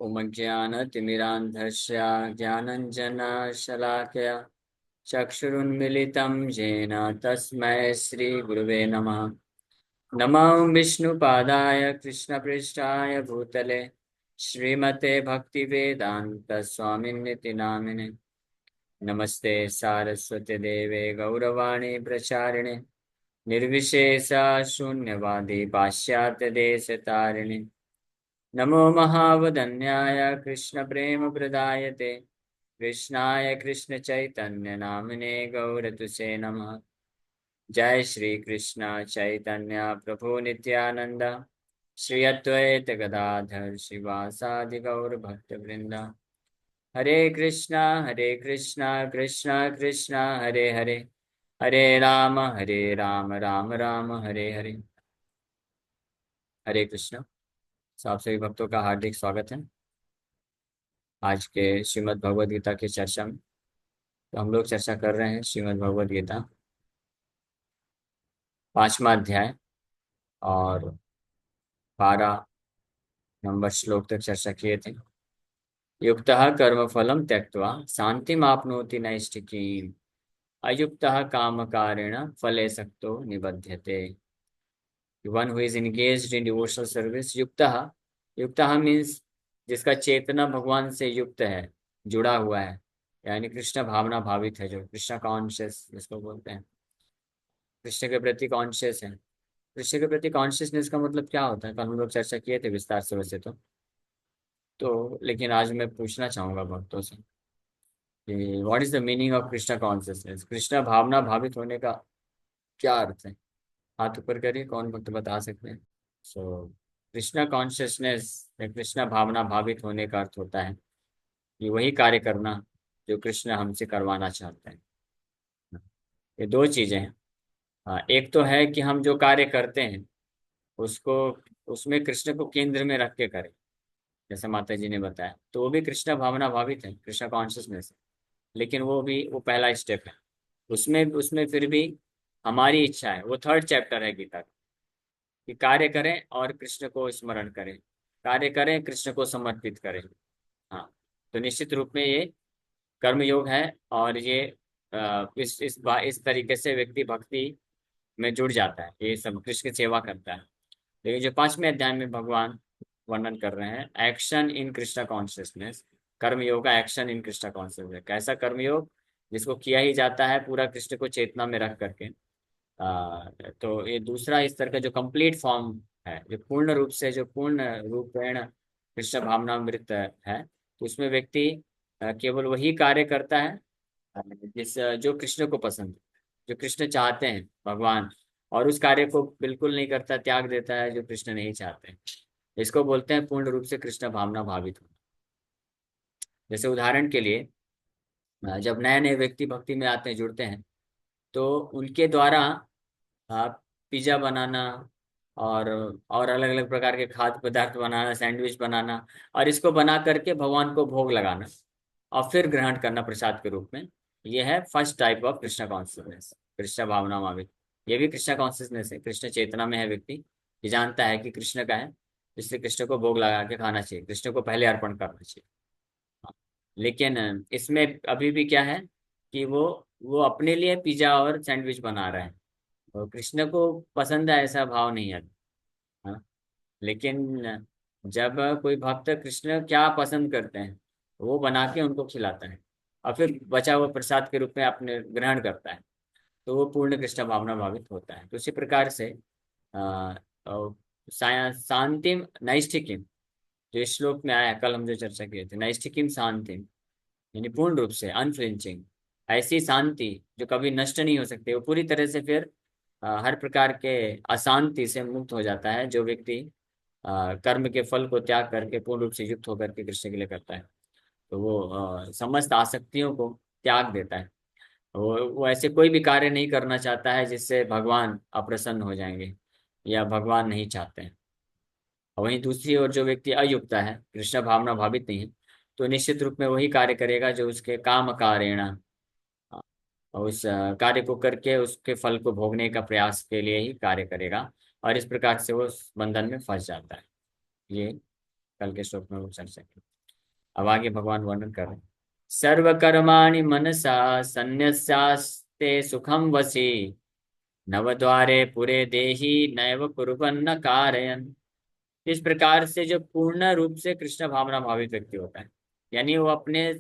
उमज्ञानतिमिरान्धस्य ज्ञानञ्जनशलाकया चक्षुरुन्मिलितं येन तस्मै श्रीगुरुवे नमः। नमो विष्णुपादाय कृष्णपृष्ठाय भूतले श्रीमते भक्तिवेदान्तस्वामिन्निति नामिने। नमस्ते सारस्वती देवे गौरवाणी प्रचारिणे निर्विशेष शून्यवादी पाश्चात्य देश तारिणे। नमो महावदन्याय कृष्ण प्रेम प्रदायते कृष्णाय कृष्ण चैतन्य नामिने गौरतुसे नमः। जय श्री कृष्ण चैतन्य प्रभु नित्यानंद श्री अद्वैत गदाधर शिवासादि गौर भक्त वृंद। हरे कृष्णा कृष्णा कृष्णा हरे हरे, हरे राम राम राम हरे हरे। हरे कृष्ण। सब सभी भक्तों का हार्दिक स्वागत है आज के श्रीमद् भगवद गीता की चर्चा में। तो हम लोग चर्चा कर रहे हैं श्रीमद् भगवद गीता 5वां अध्याय और 12 नंबर श्लोक तक चर्चा किए थे। युक्तः कर्मफलं त्यक्त्वा शान्तिमाप्नोति नैष्ठिकीम् अयुक्तः कामकारेण फले सक्तो निबध्यते। One who is engaged in devotional service. युक्तः मीन्स जिसका चेतना भगवान से युक्त है, जुड़ा हुआ है, यानी कृष्ण भावना भावित है, जो कृष्ण कॉन्शियस जिसको बोलते हैं, कृष्ण के प्रति कॉन्शियस है। कृष्ण के प्रति कॉन्शियसनेस का मतलब क्या होता है, कल हम लोग चर्चा किए थे विस्तार से वैसे तो लेकिन आज मैं पूछना चाहूंगा भक्तों से कि what is the meaning of Krishna consciousness. Krishna भावना भावित होने का क्या अर्थ है? हाथ ऊपर करिए, कौन भक्त बता सकते हैं। सो कृष्ण कॉन्शियसनेस या कृष्ण भावना भावित होने का अर्थ होता है कि वही कार्य करना जो कृष्ण हमसे करवाना चाहते हैं। ये दो चीजें हैं। एक तो है कि हम जो कार्य करते हैं उसको उसमें कृष्ण को केंद्र में रख के करें, जैसे माता जी ने बताया, तो वो भी कृष्ण भावना भावित है, कृष्ण कॉन्शियसनेस है। लेकिन वो पहला स्टेप है। उसमें उसमें फिर भी हमारी इच्छा है, वो थर्ड चैप्टर है गीता का, कि कार्य करें और कृष्ण को स्मरण करें, कार्य करें कृष्ण को समर्पित करें। हाँ, तो निश्चित रूप में ये कर्मयोग है और ये इस तरीके से व्यक्ति भक्ति में जुड़ जाता है, ये सब कृष्ण की सेवा करता है। लेकिन जो 5वें अध्याय में भगवान वर्णन कर रहे हैं एक्शन इन कृष्णा कॉन्शियसनेस, कर्मयोग का एक्शन इन कृष्णा कॉन्शियसनेस, कैसा कर्मयोग जिसको किया ही जाता है पूरा कृष्ण को चेतना में रख करके। तो ये दूसरा स्तर का जो कंप्लीट फॉर्म है, जो पूर्ण रूप से, जो पूर्ण रूपेण कृष्ण भावनामृत है, तो उसमें व्यक्ति केवल वही कार्य करता है जिस जो कृष्ण को पसंद है, जो कृष्ण चाहते हैं भगवान, और उस कार्य को बिल्कुल नहीं करता, त्याग देता है जो कृष्ण नहीं चाहते हैं। इसको बोलते हैं पूर्ण रूप से कृष्ण भावना भावित होना। जैसे उदाहरण के लिए जब नए नए व्यक्ति भक्ति में आते हैं, जुड़ते हैं, तो उनके द्वारा पिज्जा बनाना और अलग अलग प्रकार के खाद्य पदार्थ बनाना, सैंडविच बनाना, और इसको बना करके भगवान को भोग लगाना और फिर ग्रहण करना प्रसाद के रूप में, ये है first type of Krishna consciousness, Krishna भावना भावित। ये भी कृष्ण कॉन्शियसनेस है, कृष्ण चेतना में है व्यक्ति, ये जानता है कि कृष्ण का है, इसलिए कृष्ण को भोग लगा के खाना चाहिए, कृष्ण को पहले अर्पण करना चाहिए। हाँ। लेकिन इसमें अभी भी क्या है कि वो अपने लिए पिज्जा और सैंडविच बना रहे हैं, और कृष्ण को पसंद है ऐसा भाव नहीं है। हाँ। लेकिन जब कोई भक्त कृष्ण क्या पसंद करते हैं वो बना के उनको खिलाता है और फिर बचा हुआ प्रसाद के रूप में अपने ग्रहण करता है, तो वो पूर्ण कृष्ण भावना भावित होता है। तो इसी प्रकार से अ, शांतिम नैष्ठिकीम, जो इस श्लोक में आया, कल हम जो चर्चा किए थे, नैष्ठिकीम शांतिम, यानी पूर्ण रूप से अनफ्लिंचिंग, ऐसी शांति जो कभी नष्ट नहीं हो सकती। वो पूरी तरह से फिर हर प्रकार के अशांति से मुक्त हो जाता है जो व्यक्ति कर्म के फल को त्याग करके पूर्ण रूप से युक्त होकर के कृष्ण के लिए करता है। तो वो समस्त आसक्तियों को त्याग देता है। वो ऐसे कोई भी कार्य नहीं करना चाहता है जिससे भगवान अप्रसन्न हो जाएंगे या भगवान नहीं चाहते हैं। और वहीं दूसरी ओर जो व्यक्ति अयुक्ता है, कृष्ण भावना भावित नहीं है, तो निश्चित रूप में वही कार्य करेगा जो उसके काम कारेण, और उस कार्य को करके उसके फल को भोगने का प्रयास के लिए ही कार्य करेगा, और इस प्रकार से वो उस बंधन में फंस जाता है। ये कल के श्लोक में वो चर्चा की। अब आगे भगवान वर्णन कर रहे हैं। सर्वकर्माणि मनसा संन्यस्यास्ते सुखम वसी, नवद्वारे पुरे देहि नैव कुर्वन्न कारयन्। इस प्रकार से जो पूर्ण रूप से कृष्ण भावना भावित व्यक्ति होता है, यानी वो अपने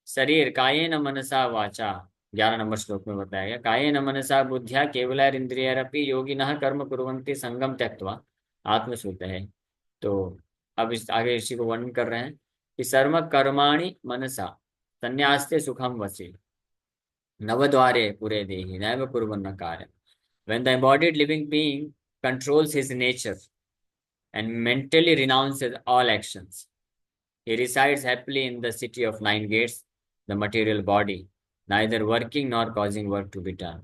शरीर कायेन मनसा वाचा, 11 नंबर श्लोक में बताया गया, कायेन मनसा बुद्ध्या केवलैरिंद्रियैरपि योगिनः कर्म कुर्वन्ति संगम त्यक्त्वा आत्मसुत है। तो अब इस आगे इसी को वर्णन कर रहे हैं कि सर्व कर्माणि मनसा संन्यास्ते सुखम वसी, नवद्वारे पुरे देहि नैव कुर्वन्न कार्य। When the embodied living being controls his nature and mentally renounces all actions, he resides happily in the city of nine gates, the material body, neither working nor causing work to be done.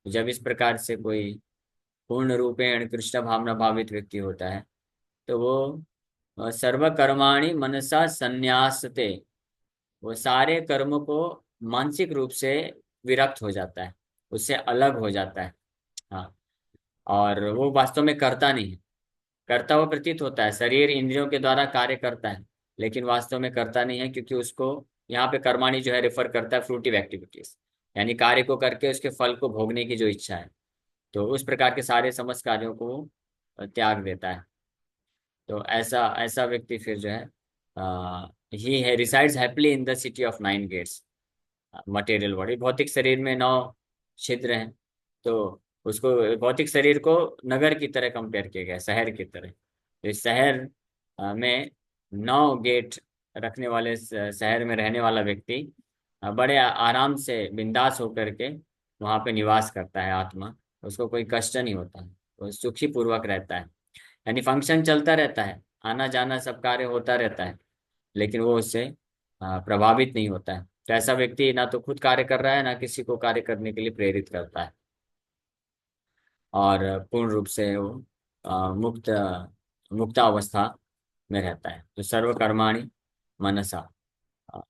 जब इस प्रकार से कोई पूर्ण रूपेण कृष्ण भावना भावित व्यक्ति होता है, तो वो सर्व कर्माणि मनसा संन्यासते, वो सारे कर्म को मानसिक रूप से विरक्त हो जाता है, उससे अलग हो जाता है। हाँ, और वो वास्तव में करता नहीं है। करता हुआ प्रतीत होता है, शरीर इंद्रियों के द्वारा कार्य करता है, लेकिन वास्तव में करता नहीं है, क्योंकि उसको यहाँ पे कर्माणी जो है रेफर करता है फ्रूटिव एक्टिविटीज, यानी कार्य को करके उसके फल को भोगने की जो इच्छा है, तो उस प्रकार के सारे समस्त कार्यों को त्याग देता है। तो ऐसा ऐसा व्यक्ति फिर जो है ही है resides happily in the city of nine gates. Material body, भौतिक शरीर में 9 छिद्र हैं, तो उसको भौतिक शरीर को नगर की तरह कंपेयर किया गया, शहर की तरह। तो इस शहर में 9 गेट रखने वाले शहर में रहने वाला व्यक्ति बड़े आराम से बिंदास होकर के वहाँ पे निवास करता है आत्मा, उसको कोई कष्ट नहीं होता है, वो सुखी पूर्वक रहता है। यानी फंक्शन चलता रहता है, आना जाना सब कार्य होता रहता है, लेकिन वो उससे प्रभावित नहीं होता है। तो ऐसा व्यक्ति ना तो खुद कार्य कर रहा है, ना किसी को कार्य करने के लिए प्रेरित करता है, और पूर्ण रूप से वो मुक्त मुक्तावस्था में रहता है। तो सर्व कर्माणि मनसा,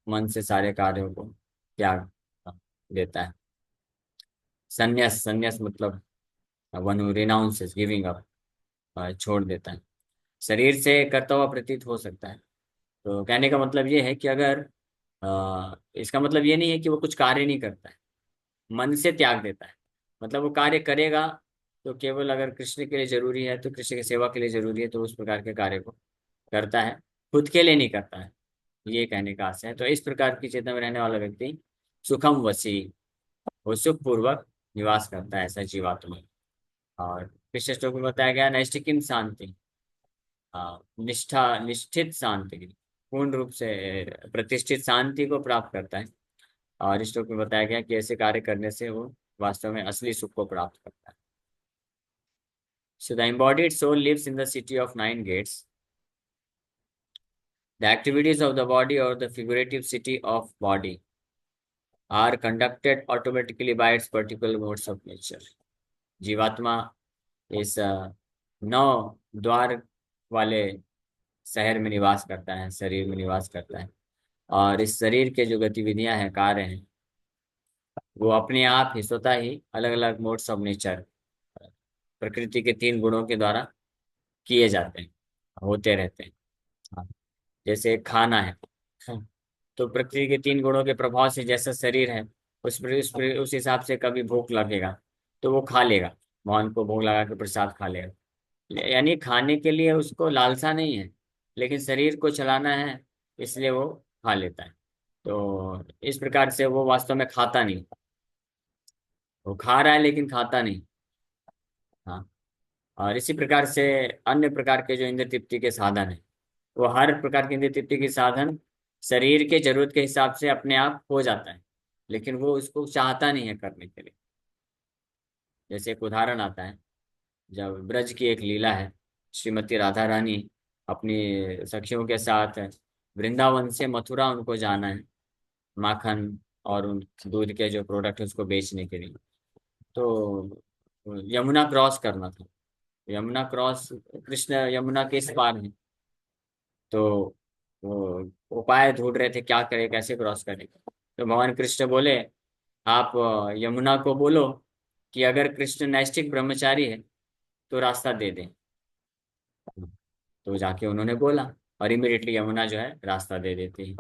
मन से सारे कार्यों को त्याग देता है। संन्यास, संन्यास मतलब one who renounces, giving up, छोड़ देता है। शरीर से करता हुआ प्रतीत हो सकता है। तो कहने का मतलब ये है कि अगर इसका मतलब ये नहीं है कि वो कुछ कार्य नहीं करता है, मन से त्याग देता है। मतलब वो कार्य करेगा तो केवल अगर कृष्ण के लिए जरूरी है, तो कृष्ण की सेवा के लिए जरूरी है, तो उस प्रकार के कार्य को करता है, खुद के लिए नहीं करता है, ये कहने का आशय है। तो इस प्रकार की चेतना में रहने वाला व्यक्ति सुखम वसी, वो सुख पूर्वक निवास करता है, ऐसा जीवात्मा। और कृष्ण श्लोक में बताया गया नैष्ठिकीम शांति, निष्ठा निष्ठित शांति, पूर्ण रूप से प्रतिष्ठित शांति को प्राप्त करता है। और इस श्लोक में बताया गया कि ऐसे कार्य करने से वो वास्तव में असली सुख को प्राप्त करता है। So the embodied soul lives in the city of nine gates. The activities of the body or the figurative city of body are conducted automatically by its particular modes of nature. जीवात्मा इस 9 द्वार वाले शहर में निवास करता है, शरीर में निवास करता है, और इस शरीर के जो गतिविधियां हैं, कार्य हैं, वो अपने आप ही स्वतः ही अलग अलग मोड्स ऑफ नेचर, प्रकृति के 3 गुणों के द्वारा किए जाते हैं, होते रहते हैं। हाँ, जैसे खाना है, तो प्रकृति के 3 गुणों के प्रभाव से जैसा शरीर है, उस हिसाब से कभी भूख लगेगा तो वो खा लेगा, भगवान को भोग लगा के प्रसाद खा लेगा। यानी खाने के लिए उसको लालसा नहीं है, लेकिन शरीर को चलाना है, इसलिए वो खा लेता है। तो इस प्रकार से वो वास्तव में खाता नहीं, वो खा रहा है लेकिन खाता नहीं। हाँ, और इसी प्रकार से अन्य प्रकार के जो इंद्र तृप्ति के साधन है, वो हर प्रकार के इंद्र तृप्ति के साधन शरीर के जरूरत के हिसाब से अपने आप हो जाता है, लेकिन वो उसको चाहता नहीं है करने के लिए। जैसे एक उदाहरण आता है, जब ब्रज की एक लीला है, श्रीमती राधा रानी अपनी सखियों के साथ वृंदावन से मथुरा उनको जाना है, माखन और उन दूध के जो प्रोडक्ट है उसको बेचने के लिए। तो यमुना क्रॉस करना था, यमुना क्रॉस, कृष्ण यमुना के इस पार है, तो वो उपाय ढूंढ रहे थे क्या करे, कैसे क्रॉस करें। तो भगवान कृष्ण बोले, आप यमुना को बोलो कि अगर कृष्ण नैष्ठिक ब्रह्मचारी है तो रास्ता दे दें। तो जाके उन्होंने बोला, और इमीडिएटली यमुना जो है रास्ता दे देती है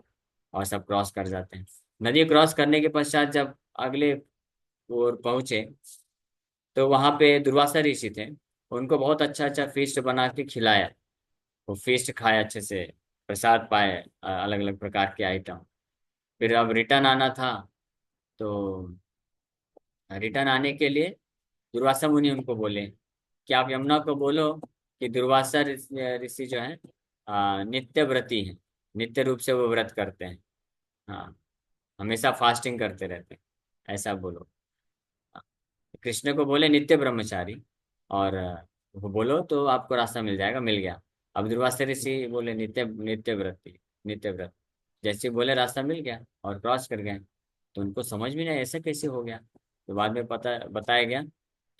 और सब क्रॉस कर जाते हैं। नदी क्रॉस करने के पश्चात जब अगले ओर पहुंचे तो वहां पे दुर्वासा ऋषि थे। उनको बहुत अच्छा अच्छा फीस्ट बना के खिलाया। वो फीस्ट खाए अच्छे से, प्रसाद पाए, अलग अलग प्रकार के आइटम। फिर अब रिटर्न आना था, तो रिटर्न आने के लिए दुर्वासा मुनि उनको बोले कि आप यमुना को बोलो कि दुर्वासा ऋषि जो है नित्य व्रती हैं, नित्य रूप से वो व्रत करते हैं। हाँ, हमेशा फास्टिंग करते रहते हैं, ऐसा बोलो। कृष्ण को बोले नित्य ब्रह्मचारी, और वो बोलो तो आपको रास्ता मिल जाएगा, मिल गया। अब दुर्वासा ऋषि बोले नित्य नित्य व्रती, नित्य व्रत। जैसे बोले रास्ता मिल गया और क्रॉस कर गए। तो उनको समझ में नहीं ऐसा कैसे हो गया। तो बाद में पता बताया गया।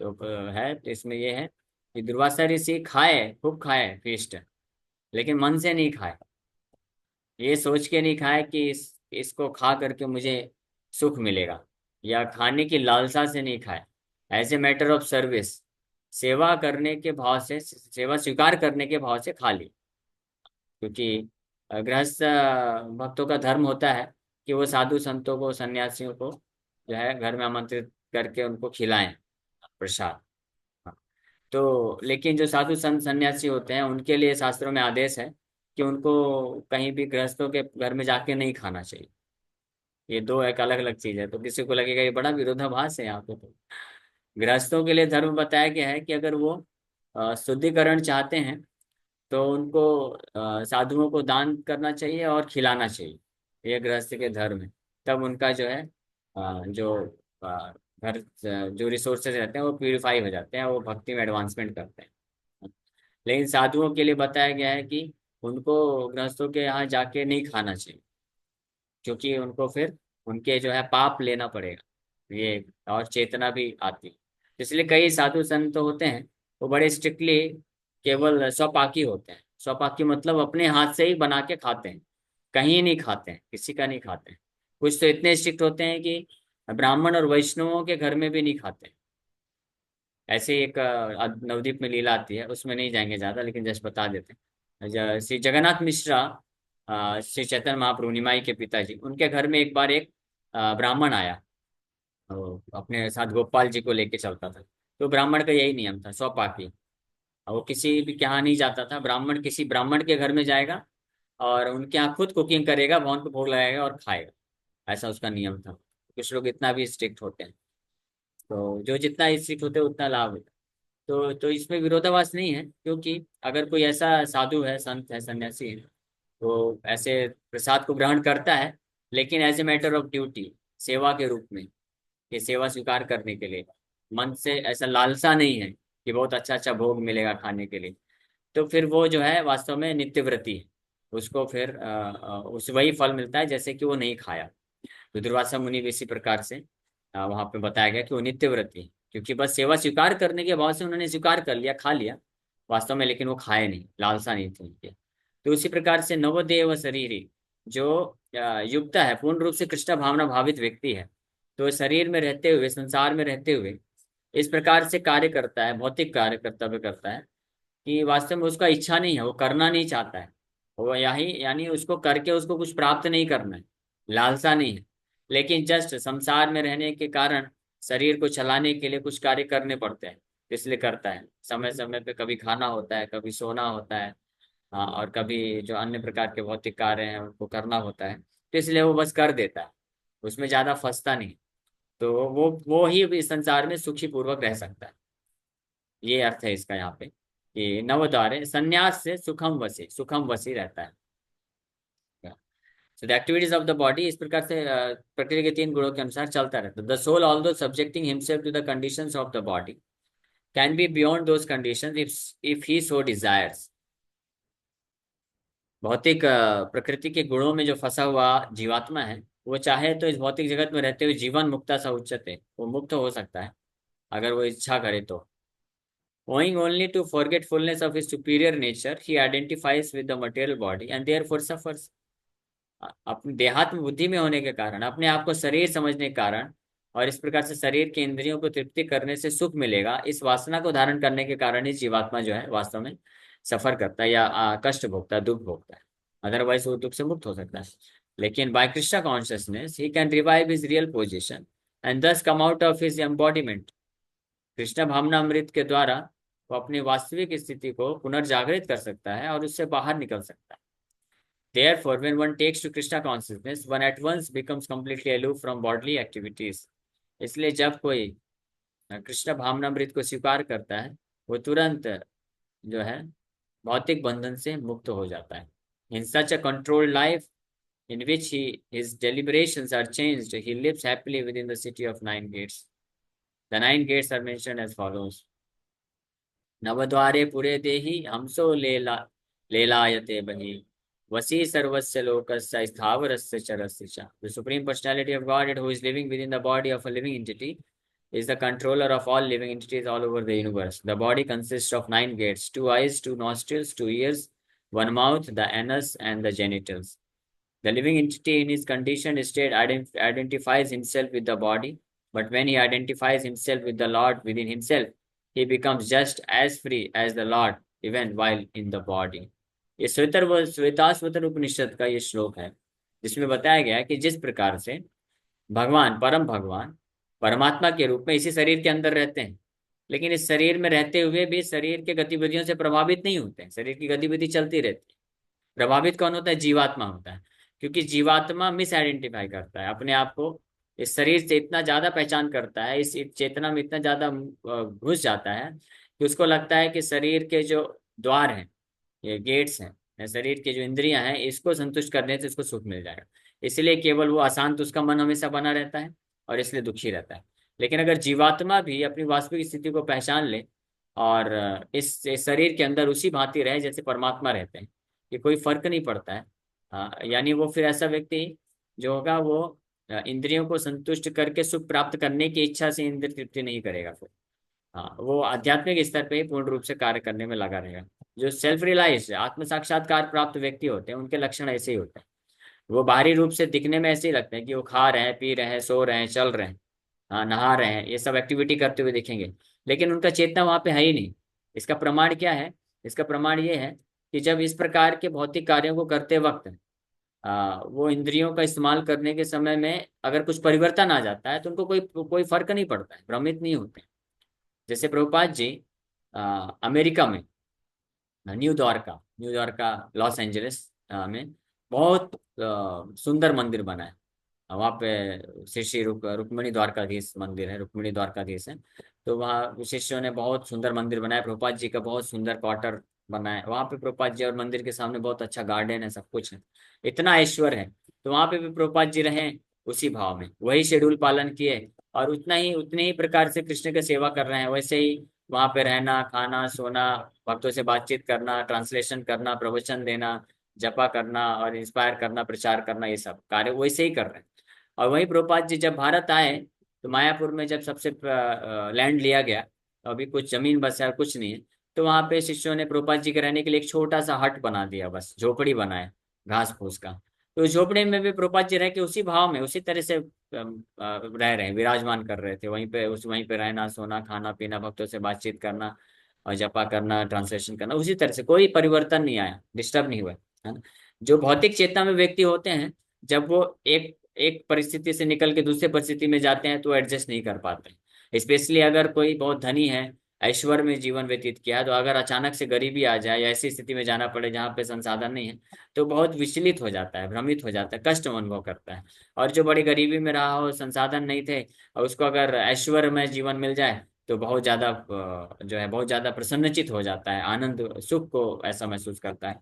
तो है तो इसमें ये है कि दुर्वासा ऋषि खाए, खूब खाए फीस्ट, लेकिन मन से नहीं खाए। ये सोच के नहीं खाए कि इसको खा करके मुझे सुख मिलेगा, या खाने की लालसा से नहीं खाए। As a matter of service, सेवा करने के भाव से, सेवा स्वीकार करने के भाव से खा ली। क्योंकि गृहस्थ भक्तों का धर्म होता है कि वो साधु संतों को, सन्यासियों को जो है घर में आमंत्रित करके उनको खिलाएं प्रसाद। हाँ। तो लेकिन जो साधु संत सन्यासी होते हैं उनके लिए शास्त्रों में आदेश है कि उनको कहीं भी गृहस्थों के घर में जाके नहीं खाना चाहिए। ये दो एक अलग अलग चीज है। तो किसी को लगेगा ये बड़ा विरोधाभास है यहाँ पे। तो गृहस्थों के लिए धर्म बताया गया है कि अगर वो शुद्धिकरण चाहते हैं तो उनको साधुओं को दान करना चाहिए और खिलाना चाहिए। ये गृहस्थ के धर्म है। तब उनका जो है जो घर जो रिसोर्सेज रहते हैं वो प्यूरिफाई हो जाते हैं, वो भक्ति में एडवांसमेंट करते हैं। लेकिन साधुओं के लिए बताया गया है कि उनको गृहस्थों के यहाँ जाके नहीं खाना चाहिए, क्योंकि उनको फिर उनके जो है पाप लेना पड़ेगा ये, और चेतना भी आती है। इसलिए कई साधु संत होते हैं वो बड़े स्ट्रिक्टली केवल स्वपाकी होते हैं। स्वपाकी मतलब अपने हाथ से ही बना के खाते हैं, कहीं नहीं खाते हैं, किसी का नहीं खाते हैं। कुछ तो इतने स्ट्रिक्ट होते हैं कि ब्राह्मण और वैष्णवों के घर में भी नहीं खाते। ऐसे ही एक नवदीप में लीला आती है, उसमें नहीं जाएंगे ज्यादा, लेकिन जस्ट बता देते हैं। श्री जगन्नाथ मिश्रा, श्री चैतन्य महाप्रभु निमाई के पिताजी, उनके घर में एक बार एक ब्राह्मण आया। वो अपने साथ गोपाल जी को लेके चलता था। तो ब्राह्मण का यही नियम था, स्वपाकी। वो किसी भी के यहाँ नहीं जाता था। ब्राह्मण किसी ब्राह्मण के घर में जाएगा और उनके यहाँ खुद कुकिंग करेगा, भगवान को भोग लगाएगा और खाएगा। ऐसा उसका नियम था। कुछ लोग इतना भी स्ट्रिक्ट होते हैं। तो जो जितना स्ट्रिक्ट होते हैं उतना लाभ होता है। तो इसमें विरोधाभास नहीं है, क्योंकि अगर कोई ऐसा साधु है, संत है, सन्यासी है, तो ऐसे प्रसाद को ग्रहण करता है, लेकिन as a matter of duty, सेवा के रूप में, कि सेवा स्वीकार करने के लिए, मन से ऐसा लालसा नहीं है कि बहुत अच्छा अच्छा भोग मिलेगा खाने के लिए। तो फिर वो जो है वास्तव में नित्यव्रती है। उसको फिर उस वही फल मिलता है जैसे कि वो नहीं खाया। तो दुर्वासा मुनि भी इसी प्रकार से वहां पे बताया गया कि वो नित्यव्रती है, क्योंकि बस सेवा स्वीकार करने के भाव से उन्होंने स्वीकार कर लिया, खा लिया वास्तव में, लेकिन वो खाए नहीं, लालसा नहीं थी उनकी। तो उसी प्रकार से नवदेव शरीरी, जो युक्त है, पूर्ण रूप से कृष्ण भावना भावित व्यक्ति है, तो शरीर में रहते हुए, संसार में रहते हुए इस प्रकार से कार्य करता है, भौतिक कार्य कर्तव्य करता है कि वास्तव में उसका इच्छा नहीं है, वो करना नहीं चाहता है। वो यही यानी उसको करके उसको कुछ प्राप्त नहीं करना है, लालसा नहीं है। लेकिन जस्ट संसार में रहने के कारण शरीर को चलाने के लिए कुछ कार्य करने पड़ते हैं, इसलिए करता है। समय समय पे कभी खाना होता है, कभी सोना होता है, हाँ, और कभी जो अन्य प्रकार के भौतिक कार्य हैं उनको करना होता है। तो इसलिए वो बस कर देता है, उसमें ज्यादा फंसता नहीं। तो वो ही इस संसार में सुखी पूर्वक रह सकता है। ये अर्थ है इसका यहाँ पे कि नवद्वारे संन्यास से सुखम वसी रहता है। So the activities of the body इस प्रकार से प्रकृति के तीन गुणों के अनुसार चलता रहता है। The soul although subjecting himself to the conditions of the body can be beyond those conditions if he so desires. भौतिक प्रकृति के गुणों में जो फंसा हुआ जीवात्मा है, वो चाहे तो इस भौतिक जगत में रहते हुए जीवन मुक्ता सा उच्चते, वो मुक्त हो सकता है अगर वो इच्छा करे तो। Owing only to forgetfulness of his superior nature, he identifies with the material body and therefore suffers. अपने देहात्म बुद्धि में होने के कारण, अपने आप को शरीर समझने के कारण, और इस प्रकार से शरीर के इंद्रियों को तृप्ति करने से सुख मिलेगा, इस वासना को धारण करने के कारण ही जीवात्मा जो है वास्तव में सफर करता है, या कष्ट भोगता है, दुख भोगता है। अदरवाइज वो दुख से मुक्त हो सकता है। लेकिन by Krishna consciousness he can revive his real position and thus come out of his embodiment. Krishna भावना अमृत के द्वारा वो अपनी वास्तविक स्थिति को पुनर्जागृत कर सकता है और उससे बाहर निकल सकता है। Therefore, when one takes to Krishna consciousness, one at once becomes completely aloof from bodily activities. इसलिए जब कोई कृष्ण भावनामृत को स्वीकार करता है, वो तुरंत जो है भौतिक बंधन से मुक्त हो जाता है। In such a controlled life, in which his deliberations are changed, he lives happily within the city of nine gates. The nine gates are mentioned as follows. नवद्वारे पुरे देहि हमसो लेलायते बहि वसी सर्वस्य लोकस्य स्थावरस्य चरस्य च. The Supreme Personality of Godhead, who is living within the body of a living entity, is the controller of all living entities all over the universe. The body consists of nine gates: two eyes, two nostrils, two ears, one mouth, the anus, and the genitals. The living entity in his conditioned state identifies himself with the body, but when he identifies himself with the Lord within himself, he becomes just as free as the Lord even while in the body. ये श्वेताश्वतर उपनिषद का ये श्लोक है, जिसमें बताया गया है कि जिस प्रकार से भगवान, परम भगवान परमात्मा के रूप में इसी शरीर के अंदर रहते हैं, लेकिन इस शरीर में रहते हुए भी शरीर के गतिविधियों से प्रभावित नहीं होते हैं। शरीर की गतिविधि चलती रहती है। प्रभावित कौन होता है? जीवात्मा होता है, क्योंकि जीवात्मा मिस आइडेंटिफाई करता है अपने आप को। इस शरीर से इतना ज्यादा पहचान करता है, इस चेतना में इतना ज्यादा घुस जाता है कि उसको लगता है कि शरीर के जो द्वार हैं, ये गेट्स हैं, या शरीर की जो इंद्रियां हैं, इसको संतुष्ट करने से इसको सुख मिल जाएगा। इसलिए केवल वो अशांत, उसका मन हमेशा बना रहता है और इसलिए दुखी रहता है। लेकिन अगर जीवात्मा भी अपनी वास्तविक स्थिति को पहचान ले और इस शरीर के अंदर उसी भांति रहे जैसे परमात्मा रहते हैं, कि कोई फर्क नहीं पड़ता है, यानी वो फिर ऐसा व्यक्ति जो होगा वो इंद्रियों को संतुष्ट करके सुख प्राप्त करने की इच्छा से इंद्रिय तृप्ति नहीं करेगा फिर। हाँ, वो आध्यात्मिक स्तर पे ही पूर्ण रूप से कार्य करने में लगा रहेगा। जो सेल्फ रियलाइज आत्म साक्षात्कार प्राप्त व्यक्ति होते हैं, उनके लक्षण ऐसे ही होते हैं। वो बाहरी रूप से दिखने में ऐसे ही लगते हैं कि वो खा रहे हैं, पी रहे हैं, सो रहे हैं, चल रहे हैं, नहा रहे हैं, ये सब एक्टिविटी करते हुए दिखेंगे, लेकिन उनका चेतना वहां पे है ही नहीं। इसका प्रमाण क्या है? इसका प्रमाण ये है कि जब इस प्रकार के भौतिक कार्यों को करते वक्त वो इंद्रियों का इस्तेमाल करने के समय में अगर कुछ परिवर्तन आ जाता है तो उनको कोई कोई फर्क नहीं पड़ता है, भ्रमित नहीं होते। जैसे प्रभुपाद जी अमेरिका में न्यू द्वारका, लॉस एंजलिस में बहुत सुंदर मंदिर बना है। वहाँ पे श्री श्री रुक्मिणी द्वारकाधीश मंदिर है, रुक्मिणी द्वारकाधीश है। तो वहाँ शिष्यों ने बहुत सुंदर मंदिर बनाया। प्रभुपाद जी का बहुत सुंदर क्वार्टर बना है वहाँ पे प्रभुपाद जी, और मंदिर के सामने बहुत अच्छा गार्डन है, सब कुछ है, इतना ऐश्वर्य है। तो वहाँ पे भी प्रभुपाद जी रहे उसी भाव में, वही शेड्यूल पालन किए और उतने ही प्रकार से कृष्ण की सेवा कर रहे हैं। वैसे ही वहाँ पे रहना, खाना, सोना, भक्तों से बातचीत करना, ट्रांसलेशन करना, प्रवचन देना, जपा करना और इंस्पायर करना, प्रचार करना, ये सब कार्य वैसे ही कर रहे हैं। और वहीं प्रभुपाद जी जब भारत आए तो मायापुर में जब सबसे लैंड लिया गया, तो अभी कुछ जमीन बस है, कुछ नहीं है। तो वहाँ पे शिष्यों ने प्रभुपाद जी के रहने के लिए एक छोटा सा हट बना दिया, बस झोपड़ी बनाए घास फूस का। तो उस झोपड़ी में भी प्रभुपाद जी रह के उसी भाव में, उसी तरह से रह रहे हैं, विराजमान कर रहे थे वहीं पे रहना, सोना, खाना पीना, भक्तों से बातचीत करना और जपा करना, ट्रांसलेशन करना, उसी तरह से कोई परिवर्तन नहीं आया, डिस्टर्ब नहीं हुआ, है ना। जो भौतिक चेतना में व्यक्ति होते हैं, जब वो एक एक परिस्थिति से निकल के दूसरे परिस्थिति में जाते हैं तो एडजस्ट नहीं कर पाते। स्पेशली अगर कोई बहुत धनी है, ऐश्वर्य में जीवन व्यतीत किया, तो अगर अचानक से गरीबी आ जाए या ऐसी स्थिति में जाना पड़े जहाँ पे संसाधन नहीं है, तो बहुत विचलित हो जाता है, भ्रमित हो जाता है, कष्ट अनुभव करता है। और जो बड़ी गरीबी में रहा हो, संसाधन नहीं थे, और उसको अगर ऐश्वर्य में जीवन मिल जाए तो बहुत ज्यादा जो है बहुत ज्यादा प्रसन्नचित हो जाता है, आनंद सुख को ऐसा महसूस करता है।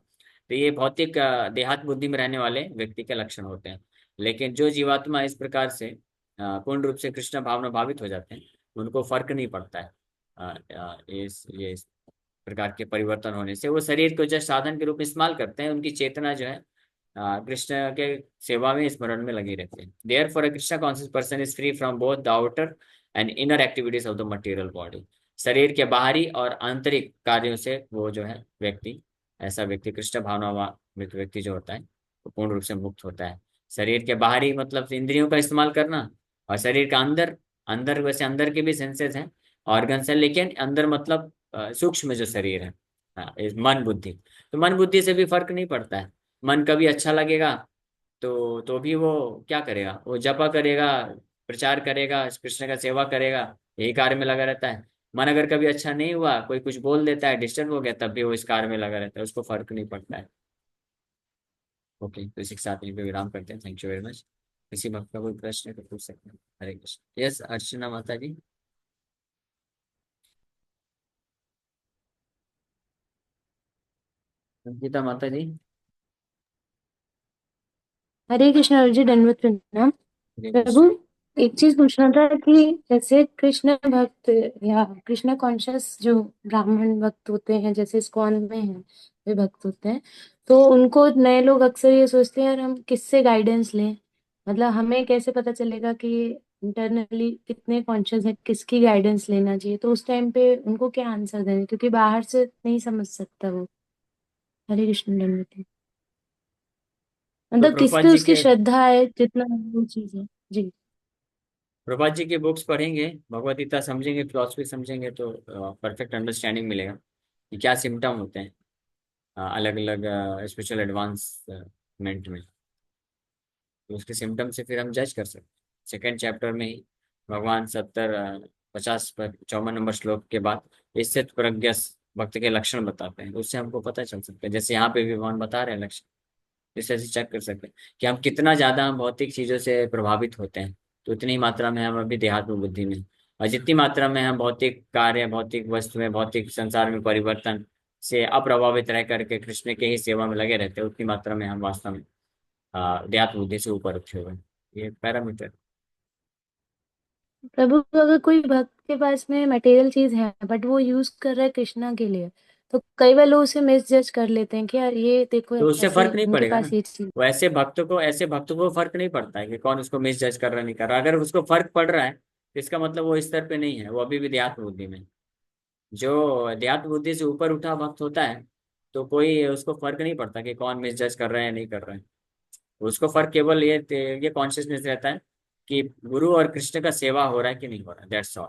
तो ये भौतिक देहात बुद्धि में रहने वाले व्यक्ति के लक्षण होते हैं। लेकिन जो जीवात्मा इस प्रकार से पूर्ण रूप से कृष्ण भावना भावित हो जाते हैं, उनको फर्क नहीं पड़ता है इस प्रकार के परिवर्तन होने से। वो शरीर को जस्ट साधन के रूप में इस्तेमाल करते हैं, उनकी चेतना जो है कृष्ण के सेवा में, स्मरण में लगी रहती है। Therefore a Krishna conscious person is free from both the outer and inner activities of the material body. शरीर के बाहरी और आंतरिक कार्यों से वो जो है व्यक्ति, ऐसा व्यक्ति कृष्ण भावना व्यक्ति जो होता है वो पूर्ण रूप से मुक्त होता है। शरीर के बाहरी मतलब इंद्रियों का इस्तेमाल करना, और शरीर का अंदर, अंदर वैसे अंदर के भी सेंसेस हैं, ऑर्गन्स हैं, लेकिन अंदर मतलब सूक्ष्म जो शरीर है, मन बुद्धि। तो मन बुद्धि से भी फर्क नहीं पड़ता है। मन कभी अच्छा लगेगा तो भी वो क्या करेगा, वो जपा करेगा, प्रचार करेगा, कृष्ण का सेवा करेगा, यही कार्य में लगा रहता है। मन अगर कभी अच्छा नहीं हुआ, कोई कुछ बोल देता है, डिस्टर्ब हो गया, तब भी वो इस कार्य में लगा रहता है, उसको फर्क नहीं पड़ता है। ओके, तो इसी के साथ यहीं पे विराम करते हैं। Thank you very much. किसी भक्त का कोई प्रश्न है तो पूछ सकते हैं। हरे कृष्ण। यस, अर्चना माता जी। अंकिता माता जी। हरे कृष्ण अर्जी दंडवत प्रणाम। हरे प्रभु, कृष्ण। एक चीज पूछना था कि जैसे कृष्ण भक्त या कृष्ण कॉन्शियस जो ब्राह्मण भक्त होते हैं, जैसे इस्कॉन में हैं वे भक्त होते हैं, तो उनको नए लोग अक्सर ये सोचते हैं यार हम किससे गाइडेंस लें, मतलब हमें कैसे पता चलेगा कि इंटरनली कितने कॉन्शियस है, किसकी गाइडेंस लेना चाहिए, तो उस टाइम पे उनको क्या आंसर दें, क्योंकि बाहर से नहीं समझ सकता वो। हरे कृष्ण दंडवत। तो मतलब किस प्रभुपाद पे जी उसकी के श्रद्धा है, जितना वो चीज है। जी। प्रभुपाद जी की बुक्स पढ़ेंगे, भगवद गीता समझेंगे, फिलोसफी समझेंगे, तो परफेक्ट अंडरस्टैंडिंग मिलेगा कि क्या सिम्टम होते हैं अलग अलग स्पिरिचुअल एडवांसमेंट में। तो उसके सिम्टम से फिर हम जज कर सकते हैं। सेकेंड चैप्टर में ही भगवान 54 नंबर श्लोक के बाद इससे प्रज्ञ भक्त के लक्षण बताते हैं, उससे हमको पता चल सकता है। जैसे यहाँ पे भी भगवान बता रहे हैं लक्षण, जिससे ऐसे चेक कर सकते हैं कि हम कितना ज्यादा हम भौतिक चीजों से प्रभावित होते हैं, तो उतनी मात्रा में हम अभी देहात्म बुद्धि में, और जितनी मात्रा में हम भौतिक कार्य, भौतिक वस्तुएं, भौतिक संसार में परिवर्तन से अप्रभावित रह करके कृष्ण के ही सेवा में लगे रहते हैं, उतनी मात्रा में हम वास्तव में देहात्म बुद्धि से ऊपर उठे हुए हैं। ये पैरामीटर। प्रभु, अगर कोई भक्त के पास में मटेरियल चीज है बट वो यूज कर रहा है कृष्णा के लिए, तो कई बार लोग उसे मिस जज कर लेते हैं कि यार ये देखो तो उससे ऐसे फर्क नहीं इनके पड़ेगा पास ना। ये चीज। वो ऐसे भक्तों को फर्क नहीं पड़ता है कि कौन उसको मिस जज कर रहा है, नहीं कर रहा। अगर उसको फर्क पड़ रहा है तो इसका मतलब वो इस स्तर पे नहीं है, वो अभी भी देहात्म बुद्धि में है। जो अध्यात्म बुद्धि से ऊपर उठा भक्त होता है, तो कोई उसको फर्क नहीं पड़ता कि कौन मिस जज कर रहा है या नहीं कर रहा है। उसको फर्क केवल ये कॉन्शियसनेस रहता है कि गुरु और कृष्ण का सेवा हो रहा है कि नहीं हो रहा है, दैट्स ऑल।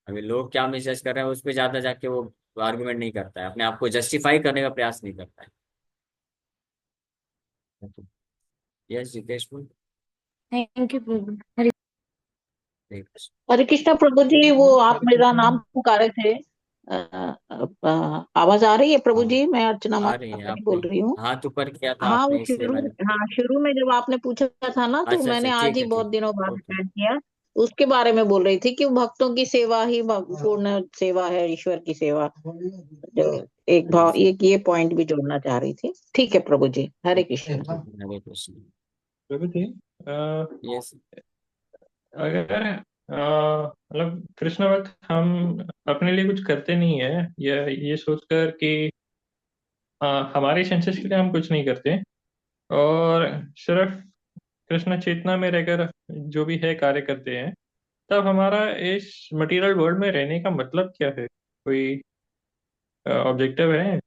अभी लोग क्या मिस जज कर रहे हैं उस पर ज्यादा जाके वो आर्गुमेंट नहीं करता है, अपने आप को जस्टिफाई करने का प्रयास नहीं करता है। यस जितेश बोल। थैंक यू प्रभु। हरे। हरे कृष्ण। हरे कृष्णा प्रभु जी, वो आप मेरा नाम पुकारे थे। आवाज आ रही है प्रभु हाँ, जी? मैं अर्चना आ रही है। माता जी आपने बोल रही हूँ। हाथ ऊपर किया था हाँ, वो आपने, इसलिए शुरू मैंने। हाँ, शुरू में जब आपने पूछा था ना, तो अच्छा अच्छा, मैंने आज ठीक ही है बहुत ठीक दिनों है, बाद ओके। अटेंड किया। उसके बारे में बोल रही थी कि भक्तों की सेवा ही पूर्ण सेवा है, ईश्वर की सेवा। जो एक भाव, यस ये पॉइंट भी जोड़ना चाह रही थी। ठीक है प्रभु जी, हरे कृष्ण। हरे कृष्ण। प्रभु जी, यस। अगर मतलब कृष्ण भक्त हम अपने लिए कुछ करते नहीं है, ये सोचकर कि हमारी सेंसेस के लिए हम कुछ नहीं करते और सिर्फ कृष्ण चेतना में रहकर जो भी है कार्य करते हैं, तब हमारा इस मटेरियल वर्ल्ड में रहने का मतलब क्या है? कोई ऑब्जेक्टिव है?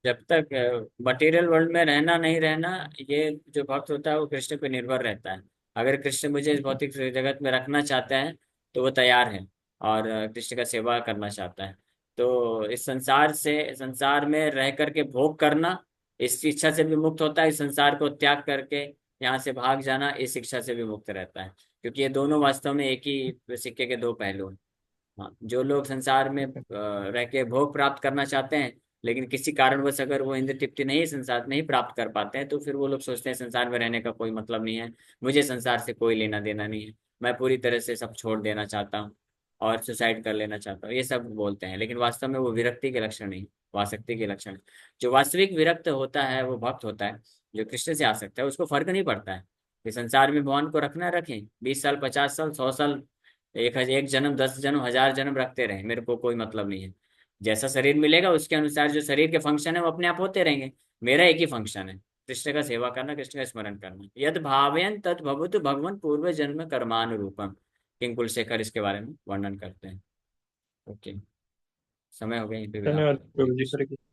जब तक मटेरियल वर्ल्ड में रहना नहीं रहना, ये जो भक्त होता है वो कृष्ण पे निर्भर रहता है। अगर कृष्ण मुझे इस भौतिक जगत में रखना चाहते हैं तो वो तैयार है, और कृष्ण का सेवा करना चाहता है। तो इस संसार में रह करके भोग करना, इस इच्छा से भी मुक्त होता है। इस संसार को त्याग करके यहाँ से भाग जाना, इस इच्छा से भी मुक्त रहता है। क्योंकि ये दोनों वास्तव में एक ही सिक्के के दो पहलू हैं। हाँ, जो लोग संसार में रह के भोग प्राप्त करना चाहते हैं, लेकिन किसी कारणवश अगर वो इंद्र तृप्ति नहीं, संसार नहीं प्राप्त कर पाते हैं, तो फिर वो लोग सोचते हैं संसार में रहने का कोई मतलब नहीं है, मुझे संसार से कोई लेना देना नहीं है, मैं पूरी तरह से सब छोड़ देना चाहता हूँ और सुसाइड कर लेना चाहता हूँ, ये सब बोलते हैं। लेकिन वास्तव में वो विरक्ति के लक्षण नहीं, वासक्ति के लक्षण है। जो वास्तविक विरक्त होता है वो भक्त होता है, जो कृष्ण से आ सकता है। उसको फर्क नहीं पड़ता है कि संसार में भगवान को रखना रखें, 20 साल, 50 साल, 100 साल, एक जन्म, 10 जन्म, 1000 जन्म रखते रहे, मेरे को कोई मतलब नहीं है। जैसा शरीर मिलेगा उसके अनुसार जो शरीर के फंक्शन है वो अपने आप होते रहेंगे। मेरा एक ही फंक्शन है, कृष्ण का सेवा करना, कृष्ण का स्मरण करना। यद भावयन तद भवतु भगवन् पूर्व जन्म कर्मानुरूपम। किंग कुलशेखर इसके बारे में वर्णन करते हैं। ओके, समय हो गया, यहीं पे विराम धन्यवाद करें। प्रभु जी, हरे कृष्ण।